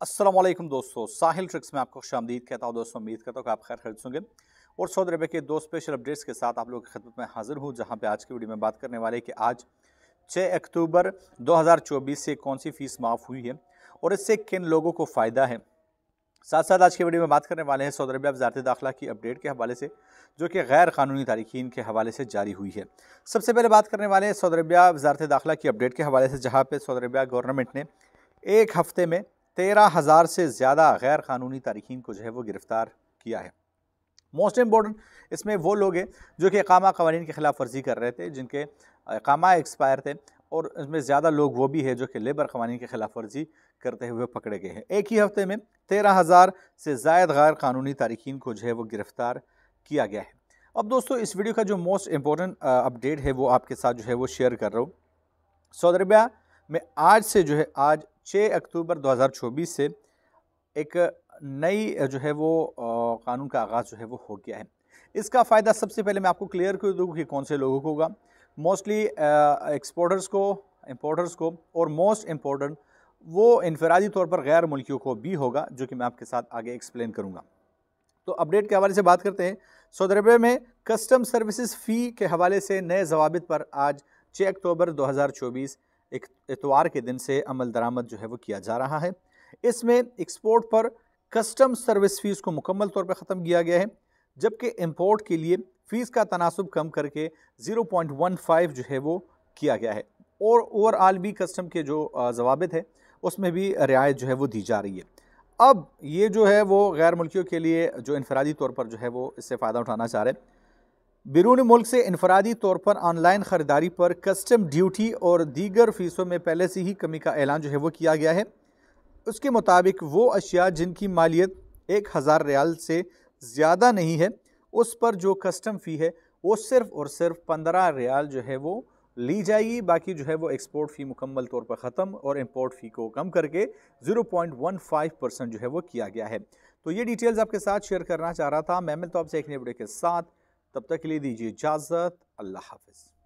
अस्सलाम वालेकुम दोस्तों, साहिल ट्रिक्स में आपको खुशामदीद कहता हूँ। दोस्तों उम्मीद करता हूँ कि आप खैर खैरियत होंगे और सऊदी अरब के दो स्पेशल अपडेट्स के साथ आप लोगों की खिदमत में हाजिर हूँ। जहाँ पे आज की वीडियो में बात करने वाले हैं कि आज 6 अक्टूबर 2024 से कौन सी फ़ीस माफ़ हुई है और इससे किन लोगों को फ़ायदा है। साथ साथ आज की वीडियो में बात करने वाले हैं सऊदी अरब वज़ारत दाखिला की अपडेट के हवाले से, जो कि गैर कानूनी तारिकीन के हवाले से जारी हुई है। सबसे पहले बात करने वाले हैं सऊदी अरब वज़ारत दाखिला की अपडेट के हवाले से, जहाँ पे सऊदी अरब गवर्नमेंट ने एक हफ्ते में 13,000 से ज़्यादा गैर कानूनी तारिकीन को जो है वो गिरफ़्तार किया है। मोस्ट इम्पोर्टेंट इसमें वो लोग हैं जो कि इकामा कवानीन की खिलाफ वर्जी कर रहे थे, जिनके इकामा एक्सपायर थे, और इसमें ज़्यादा लोग वो भी है जो कि लेबर कवानीन की खिलाफ वर्जी करते हुए पकड़े गए हैं। एक ही हफ्ते में 13,000 से ज़ायद गैर कानूनी तारिकीन को जो है वो गिरफ़्तार किया गया है। अब दोस्तों इस वीडियो का जो मोस्ट इम्पोर्टेंट अपडेट है वो आपके साथ जो है वो शेयर कर रहा हूँ। सऊदी अरब में आज से जो है, आज 6 अक्टूबर 2024 से एक नई जो है वो कानून का आगाज़ जो है वो हो गया है। इसका फ़ायदा सबसे पहले मैं आपको क्लियर कर दूँ कि कौन से लोगों को होगा। मोस्टली एक्सपोर्टर्स को, इंपोर्टर्स को, और मोस्ट इम्पोर्टेंट वो इनफरादी तौर पर गैर मुल्कियों को भी होगा, जो कि मैं आपके साथ आगे एक्सप्लेन करूँगा। तो अपडेट के हवाले से बात करते हैं। सऊदी अरब में कस्टम सर्विसेज फ़ी के हवाले से नए ज़वाबित पर आज 6 अक्टूबर 2024 एक इतवार के दिन से अमल दरामद जो है वो किया जा रहा है। इसमें एक्सपोर्ट पर कस्टम सर्विस फ़ीस को मुकम्मल तौर पर ख़त्म किया गया है, जबकि इंपोर्ट के लिए फ़ीस का तनासुब कम करके 0.15 जो है वो किया गया है। और ओवरऑल भी कस्टम के जो ज़वाबित है उसमें भी रियायत जो है वो दी जा रही है। अब ये जो है वो गैर मुल्कियों के लिए जो इनफरादी तौर पर जो है वो इससे फ़ायदा उठाना चाह रहे हैं, बैरून मुल्क से इनफरादी तौर पर ऑनलाइन ख़रीदारी पर कस्टम ड्यूटी और दीगर फ़ीसों में पहले से ही कमी का ऐलान जो है वो किया गया है। उसके मुताबिक वो अशिया जिनकी मालियत 1,000 रियाल से ज़्यादा नहीं है, उस पर जो कस्टम फ़ी है वो सिर्फ़ और सिर्फ 15 रियाल जो है वो ली जाएगी। बाकी जो है वो एक्सपोर्ट फ़ी मुकम्मल तौर पर ख़त्म और इंपोर्ट फ़ी को कम करके 0.15% जो है वो किया गया है। तो ये डिटेल्स आपके साथ शेयर करना चाह रहा था। मैं मिलता हूं आपसे एक नई वीडियो के साथ। तब तक के लिए दीजिए इजाज़त। अल्लाह हाफ़िज़।